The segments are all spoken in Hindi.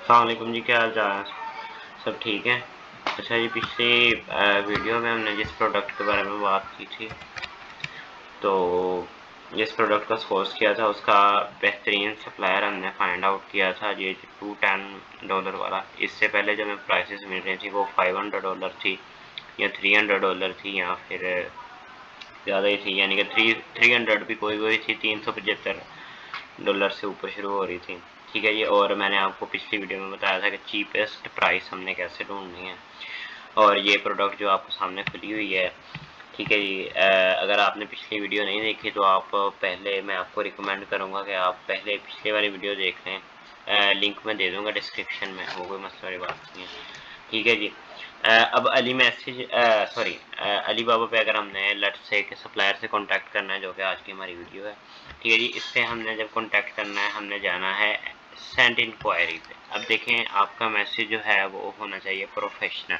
अस्सलाम वालेकुम जी, क्या हाल चाल है? सब ठीक है। अच्छा जी, पिछली वीडियो में हमने जिस प्रोडक्ट के बारे में बात की थी, तो जिस प्रोडक्ट का सोर्स किया था उसका बेहतरीन सप्लायर हमने फाइंड आउट किया था, ये $210 वाला। इससे पहले जो हमें प्राइसेस मिल रही थी वो $500 थी या $300 थी, या फिर ज़्यादा ही थी, यानी कि 300 भी कोई कोई थी, $375 से ऊपर शुरू हो रही थी। ठीक है जी। और मैंने आपको पिछली वीडियो में बताया था कि चीपेस्ट प्राइस हमने कैसे ढूंढनी है, और ये प्रोडक्ट जो आपको सामने खुली हुई है, ठीक है जी। अगर आपने पिछली वीडियो नहीं देखी तो आप पहले, मैं आपको रिकमेंड करूँगा कि आप पहले पिछले वाली वीडियो देख लें। लिंक मैं दे दूँगा डिस्क्रिप्शन में, वो कोई मसले वाली बात नहीं है। ठीक है जी। अब अली बाबा पे अगर हमने लेट्स से कि सप्लायर से कांटेक्ट करना है, जो कि आज की हमारी वीडियो है, ठीक है जी। इस पे हमने जब कांटेक्ट करना है, हमने जाना है सेंड इंक्वायरी पे। अब देखें, आपका मैसेज जो है वो होना चाहिए प्रोफेशनल।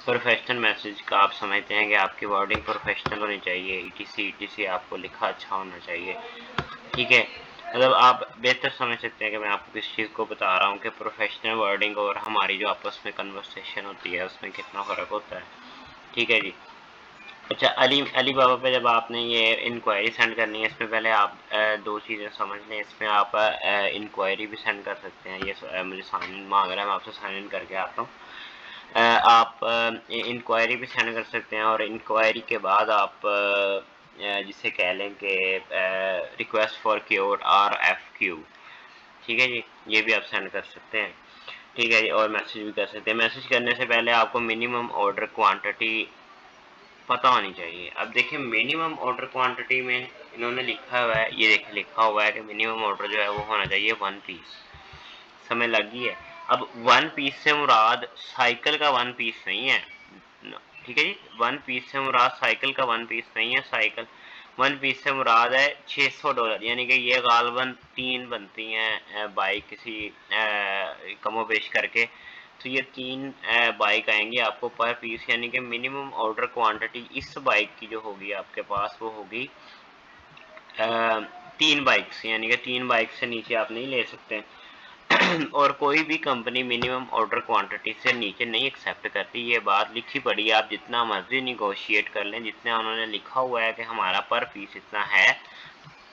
प्रोफेशनल मैसेज का आप समझते हैं कि आपकी वर्डिंग प्रोफेशनल होनी चाहिए, ईटीसी आपको लिखा अच्छा होना चाहिए। ठीक है, मतलब आप बेहतर समझ सकते हैं कि मैं आपको किस चीज़ को बता रहा हूँ कि प्रोफेशनल वर्डिंग और हमारी जो आपस में कन्वर्सेशन होती है उसमें कितना फ़र्क होता है। ठीक है जी। अच्छा, अली अली बाबा पे जब आपने ये इंक्वायरी सेंड करनी है, इसमें पहले आप दो चीज़ें समझ लें। इसमें आप इंक्वायरी भी सेंड कर सकते हैं। ये मुझे साइन इन मांग रहा है, मैं आपसे साइन इन करके आता हूँ। आप इंक्वायरी भी सेंड कर सकते हैं, और इंक्वायरी के बाद आप जिसे कह लें कि रिक्वेस्ट फॉर क्योर RFQ, ठीक है जी, ये भी आप सेंड कर सकते हैं। ठीक है जी। और मैसेज भी कर सकते हैं। मैसेज करने से पहले आपको मिनिमम ऑर्डर क्वांटिटी पता होनी चाहिए। अब देखिए, मिनिमम ऑर्डर क्वांटिटी में इन्होंने लिखा हुआ है, ये देखिए लिखा हुआ है कि मिनिमम ऑर्डर जो है वो होना चाहिए 1 पीस। समय लगी है। अब 1 पीस से मुराद साइकिल का 1 पीस नहीं है। ठीक है जी, 1 पीस से मुराद साइकिल का 1 पीस नहीं है। साइकिल 1 पीस से मुराद है $600, यानी कि ये गालबन 3 बनती हैं बाइक किसी कमोबेश करके। तो ये 3 बाइक आएंगी आपको पर पीस, यानी कि मिनिमम ऑर्डर क्वांटिटी इस बाइक की जो होगी आपके पास वो होगी 3 बाइक्स, यानी कि 3 बाइक से नीचे आप नहीं ले सकते। और कोई भी कंपनी मिनिमम ऑर्डर क्वांटिटी से नीचे नहीं एक्सेप्ट करती। ये बात लिखी पड़ी है, आप जितना मर्जी निगोशिएट कर लें, जितना उन्होंने लिखा हुआ है कि हमारा पर पीस इतना है,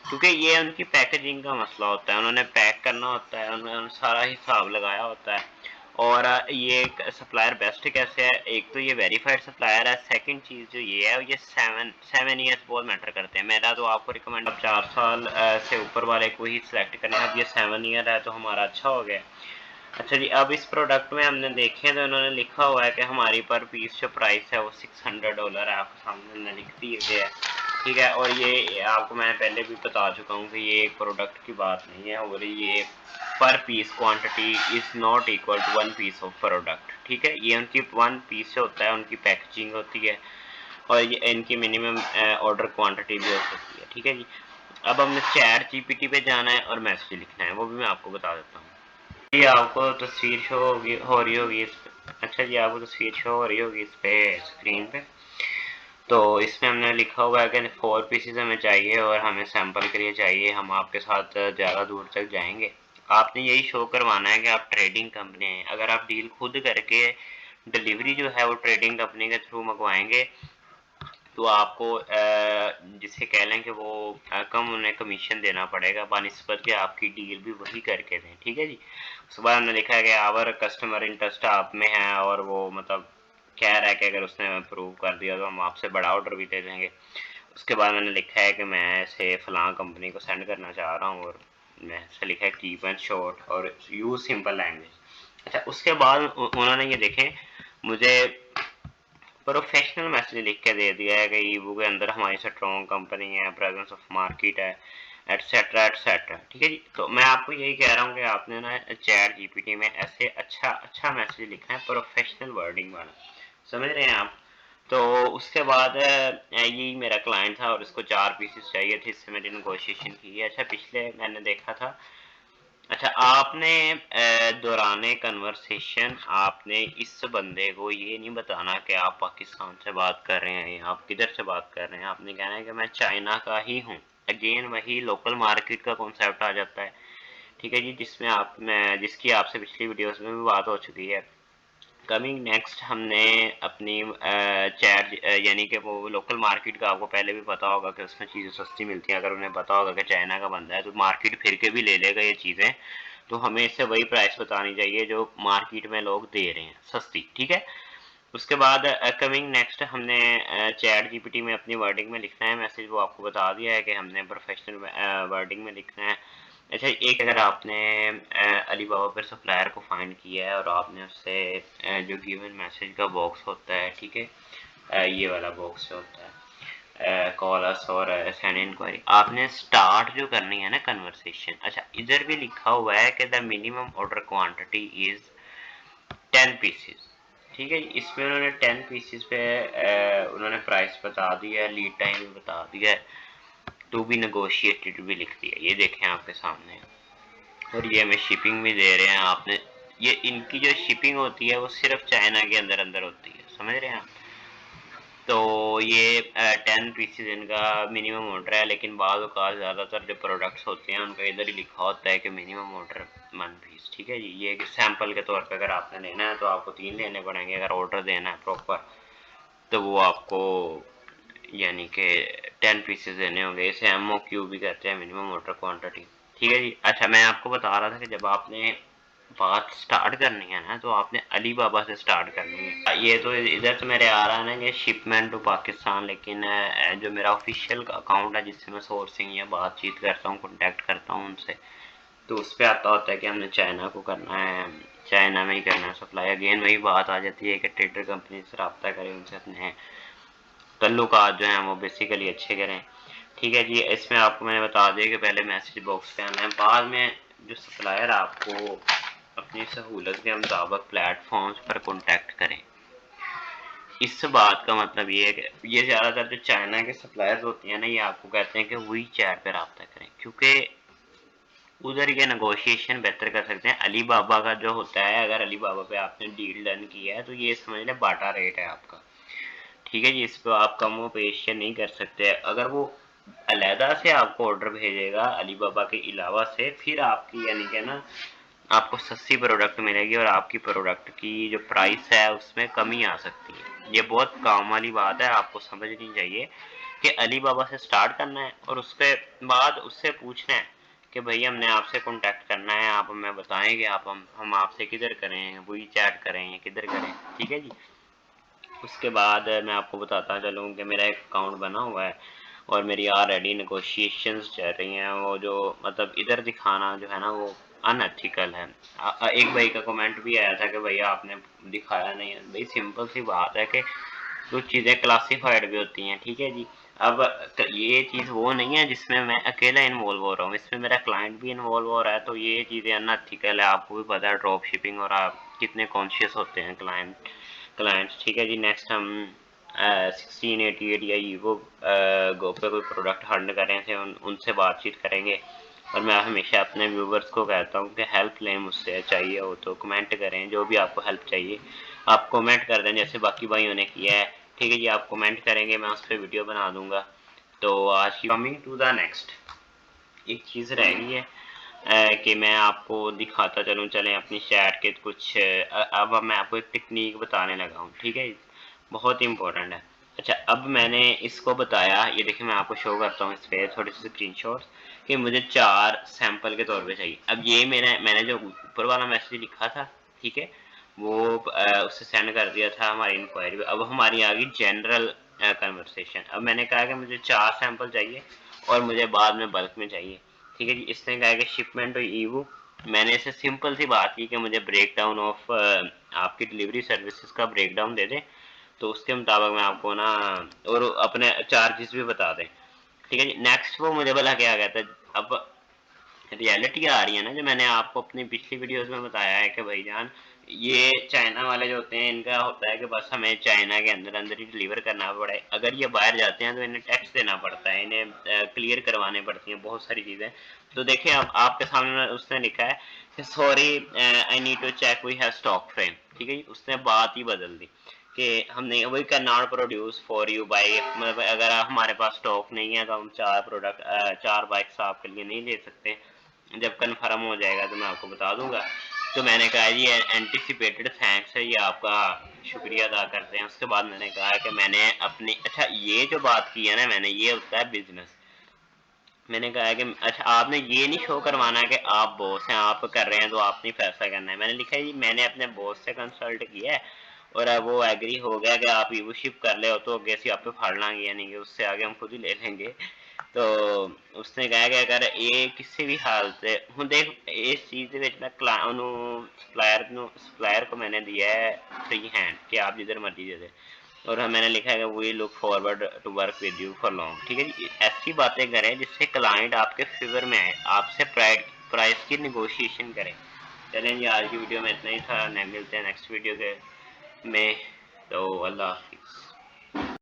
क्योंकि ये उनकी पैकेजिंग का मसला होता है। उन्होंने पैक करना होता है, उन्होंने सारा हिसाब लगाया होता है। और ये सप्लायर बेस्ट कैसे है, एक तो ये वेरीफाइड सप्लायर है, सेकंड चीज़ जो ये है, ये 7 ईयर्स बहुत मैटर करते हैं। मेरा तो आपको रिकमेंड, अब 4 साल से ऊपर वाले को ही सिलेक्ट करना है। अब ये 7 ईयर है तो हमारा अच्छा हो गया। अच्छा जी, अब इस प्रोडक्ट में हमने देखे तो उन्होंने लिखा हुआ है कि हमारी पर पीस जो प्राइस है वो $600 है, आपके सामने मैंने लिख दी है। ठीक है, और ये आपको मैं पहले भी बता चुका हूँ कि ये एक प्रोडक्ट की बात नहीं है, और ये per piece quantity is not equal to 1 piece of product. ठीक है, ये उनकी 1 पीस से होता है, उनकी पैकेजिंग होती है, और ये इनकी मिनिमम ऑर्डर क्वांटिटी भी हो सकती है। ठीक है जी। अब हमने चैट जीपीटी पे जाना है और मैसेज लिखना है, वो भी मैं आपको बता देता हूँ। जी, आपको तस्वीर शो होगी, हो रही होगी इस पे। अच्छा जी, आपको तस्वीर शो हो रही होगी इस पे स्क्रीन पे। तो इसमें हमने लिखा हुआ है कि 4 पीसेज हमें चाहिए और हमें सैंपल के लिए चाहिए, हम आपके साथ ज़्यादा दूर तक जाएंगे। आपने यही शो करवाना है कि आप ट्रेडिंग कंपनी हैं। अगर आप डील खुद करके डिलीवरी जो है वो ट्रेडिंग कंपनी के थ्रू मंगवाएंगे, तो आपको जिसे कह लें कि वो कम उन्हें कमीशन देना पड़ेगा बनिस्बत कि आपकी डील भी वही करके दें। ठीक है जी। उसके बाद हमने लिखा है कि आवर कस्टमर इंटरेस्ट आप में है, और वो मतलब कह रहा है कि अगर उसने अप्रूव कर दिया तो हम आपसे बड़ा ऑर्डर भी दे देंगे। उसके बाद मैंने लिखा है कि मैं ऐसे फलां कंपनी को सेंड करना चाह रहा हूँ, और मैं ऐसे लिखा है कीप एंड शॉर्ट और यूज सिंपल लैंग्वेज। अच्छा, उसके बाद उन्होंने ये देखें, मुझे प्रोफेशनल मैसेज लिख के दे दिया है कि ईबू के अंदर हमारी स्ट्रॉन्ग कंपनी है, प्रेजेंस ऑफ मार्केट है, एटसेट्रा एटसेट्रा। ठीक है जी। तो मैं आपको यही कह रहा हूँ कि आपने ना चैट जीपीटी में ऐसे अच्छा अच्छा मैसेज लिखना है, प्रोफेशनल वर्डिंग वाला। समझ रहे हैं आप? तो उसके बाद यही मेरा क्लाइंट था और इसको 4 पीसेस चाहिए थे, इससे मैंने नेगोशिएशन की है। अच्छा, पिछले मैंने देखा था। अच्छा, आपने दौराने कन्वर्सेशन आपने इस बंदे को ये नहीं बताना कि आप पाकिस्तान से बात कर रहे हैं या आप किधर से बात कर रहे हैं। आपने कहना है कि मैं चाइना का ही हूँ। अगेन वही लोकल मार्केट का कॉन्सेप्ट आ जाता है। ठीक है जी, जिसकी आपसे पिछली वीडियोस में भी बात हो चुकी है। कमिंग नेक्स्ट हमने अपनी चैट यानी कि वो लोकल मार्केट का आपको पहले भी पता होगा कि उसमें चीज़ें सस्ती मिलती हैं। अगर उन्हें पता होगा कि चाइना का बंदा है तो मार्केट फिर के भी ले लेगा ये चीज़ें, तो हमें इससे वही प्राइस बतानी चाहिए जो मार्केट में लोग दे रहे हैं सस्ती, ठीक है। उसके बाद कमिंग नेक्स्ट हमने चैट जीपीटी में अपनी वर्डिंग में लिखना है मैसेज, वो आपको बता दिया है कि हमने प्रोफेशनल वर्डिंग में लिखना है। अच्छा, एक अगर आपने अलीबाबा पर सप्लायर को फाइंड किया है और आपने उससे जो गिवन मैसेज का बॉक्स होता है, ठीक है, ये वाला बॉक्स जो होता है कॉल अस और सेंड इंक्वायरी, आपने स्टार्ट जो करनी है ना कन्वर्सेशन। अच्छा, इधर भी लिखा हुआ है कि the minimum order quantity is 10 pieces, ठीक है। इसमें उन्होंने 10 पीसेस पे उन्होंने प्राइस बता दिया है, लीड टाइम भी बता दिया है, टू बी नेगोशिएटेड भी लिख दिया, ये देखें आपके सामने। और ये हमें शिपिंग भी दे रहे हैं। आपने ये इनकी जो शिपिंग होती है वो सिर्फ चाइना के अंदर अंदर होती है, समझ रहे हैं आप। तो ये 10 पीसेज इनका मिनिमम ऑर्डर है, लेकिन बाद औक़ात ज़्यादातर जो प्रोडक्ट्स होते हैं उनका इधर ही लिखा होता है कि मिनिमम ऑर्डर 1 पीस, ठीक है जी। ये एक सैंपल के तौर पे अगर आपने लेना है तो आपको 3 लेने पड़ेंगे, अगर ऑर्डर देना है प्रॉपर तो वो आपको यानी कि 10 पीसेस देने होंगे। इसे एमओक्यू भी कहते हैं, मिनिमम ऑर्डर क्वांटिटी, ठीक है जी। अच्छा, मैं आपको बता रहा था कि जब आपने बात स्टार्ट करनी है ना तो आपने अली बाबा से स्टार्ट करनी है। ये तो इधर तो मेरे आ रहा है ना कि शिपमेंट टू पाकिस्तान, लेकिन जो मेरा ऑफिशियल अकाउंट है जिससे मैं सोर्सिंग या बातचीत करता हूँ, कॉन्टैक्ट करता हूँ उनसे, तो उस पर आता होता है कि हमने चाइना को करना है, चाइना में ही करना है सप्लाई। अगेन वही बात आ जाती है कि ट्रेडर कंपनी से रब्ता करें, उनसे अपने तल्लुकात जो हैं वो बेसिकली अच्छे करें, ठीक है जी। इसमें आपको मैंने बता दिया कि पहले मैसेज बॉक्स पे आना है, बाद में जो सप्लायर आपको अपनी सहूलत के मुताबिक प्लेटफॉर्म्स पर कॉन्टैक्ट करें। इस बात का मतलब ये है कि ये ज़्यादातर जो चाइना के सप्लायर्स होती हैं ना, ये आपको कहते हैं कि वी चैट पे रब्ता करें, क्योंकि उधर ये नेगोशिएशन बेहतर कर सकते हैं। अली बाबा का जो होता है, अगर अली बाबा पे आपने डील डन किया है तो ये समझ लें बाटा रेट है आपका, ठीक है जी। इस पर आप कम व पेश नहीं कर सकते। अगर वो अलहदा से आपको ऑर्डर भेजेगा अली बाबा के अलावा से, फिर आपकी यानी कि ना आपको सस्ती प्रोडक्ट मिलेगी और आपकी प्रोडक्ट की जो प्राइस है उसमें कमी आ सकती है। ये बहुत काम वाली बात है, आपको समझनी चाहिए कि अली बाबा से स्टार्ट करना है और उसके बाद उससे पूछना है कि भाई हमने आपसे कांटेक्ट करना है, आप हमें बताएं कि आप हम आपसे किधर करें, वही चैट करें या किधर करें, ठीक है जी। उसके बाद मैं आपको बताता चलूँ कि मेरा एक अकाउंट बना हुआ है और मेरी ऑलरेडी नेगोशिएशंस चल रही हैं। वो जो मतलब इधर दिखाना जो है ना वो अनएथिकल है। एक भाई का कमेंट भी आया था कि भैया आपने दिखाया नहीं है। भाई सिंपल सी बात है कि कुछ चीज़ें क्लासिफाइड भी होती हैं, ठीक है जी। अब ये चीज़ वो नहीं है जिसमें मैं अकेला इन्वॉल्व हो रहा हूँ, इसमें मेरा क्लाइंट भी इन्वॉल्व हो रहा है, तो ये चीज़ें अनएथिकल है। आपको भी पता है ड्रॉप शिपिंग और आप कितने कॉन्शियस होते हैं क्लाइंट्स, ठीक है जी। नेक्स्ट हम 1688 या ईवो गो पे कोई प्रोडक्ट हंड कर रहे थे, उनसे बातचीत करेंगे। और मैं हमेशा अपने व्यूवर्स को कहता हूँ कि हेल्प लें मुझसे, चाहिए हो तो कमेंट करें, जो भी आपको हेल्प चाहिए आप कमेंट कर दें, जैसे बाकी भाइयों ने किया है, ठीक है जी। आप कमेंट करेंगे, मैं उस पर वीडियो बना दूंगा। तो आज की कमिंग टू द नेक्स्ट एक चीज़ रह गई है कि मैं आपको दिखाता चलूँ, चलें अपनी चैट के कुछ अब मैं आपको एक टेक्निक बताने लगा हूँ, ठीक है, बहुत इंपॉर्टेंट है। अच्छा, अब मैंने इसको बताया, ये देखिए मैं आपको शो करता हूँ इस पर थोड़े से स्क्रीनशॉट्स कि मुझे 4 सैंपल के तौर पे चाहिए। अब ये मैंने जो ऊपर वाला मैसेज लिखा था, ठीक है, वो उससे सेंड कर दिया था हमारी इंक्वायरी। अब हमारी आ गई जनरल कन्वर्सेशन। अब मैंने कहा कि मुझे 4 सैंपल चाहिए और मुझे बाद में बल्क में चाहिए, ठीक है जी। इसने कहा कि शिपमेंट और ईवू। मैंने इसे सिंपल सी बात की कि मुझे ब्रेक डाउन ऑफ आपकी डिलीवरी सर्विसेज का ब्रेक डाउन दे दें, तो उसके मुताबिक मैं आपको ना और अपने चार्जेस भी बता दें, ठीक है जी। नेक्स्ट वो मुझे बोला क्या कहता है। अब रियलिटी आ रही है ना, जो मैंने आपको अपनी पिछली वीडियोस में बताया है कि भाईजान ये चाइना वाले जो होते हैं इनका होता है कि बस हमें चाइना के अंदर अंदर ही डिलीवर करना पड़े। अगर ये बाहर जाते हैं तो इन्हें टैक्स देना पड़ता है, इन्हें क्लियर करवाने पड़ती हैं बहुत सारी चीज़ें। तो देखिए अब आपके सामने उसने लिखा है कि sorry I need to check we have stock frame, ठीक है जी। उसने बात ही बदल दी कि हमने we can not produce for you by, मतलब अगर हमारे पास स्टॉक नहीं है तो हम 4 बाइक्स आपके लिए नहीं ले सकते। जब कन्फर्म हो जाएगा तो मैं आपको बता दूंगा। तो मैंने कहा जी एंटिसिपेटेड थैंक्स है, ये आपका शुक्रिया अदा करते हैं। उसके बाद मैंने कहा कि मैंने अपनी अच्छा ये जो बात की है ना मैंने, ये होता है बिजनेस। मैंने कहा कि अच्छा आपने ये नहीं शो करवाना कि आप बॉस हैं, आप कर रहे हैं तो आपने फैसला करना है। मैंने लिखा है जी मैंने अपने बॉस से कंसल्ट किया है और अब वो एग्री हो गया कि आप ईवोशिप कर ले हो तो अगे ਅਸੀਂ आपे फड़ लांगे, यानी कि उससे आगे हम खुद ही ले लेंगे। तो उसने कहा कि अगर ये किसी भी हालत ਹੁਣ देख इस चीज़ ਦੇ ਵਿੱਚ ਮੈਂ ਉਹਨੂੰ सप्लायर को मैंने दिया है फ्री हैंड कि आप जिधर मर्जी दे दे। और हाँ मैंने लिखा है कि we look forward to work with you for long. ठीक है जी, ऐसी बातें करें जिससे क्लाइंट आपके फेवर में आए, आपसे प्राइस की निगोशिएशन करें। चलें जी, आज की वीडियो में इतना ही था, मिलते हैं नेक्स्ट वीडियो के में। तो अल्लाह हाफिज़।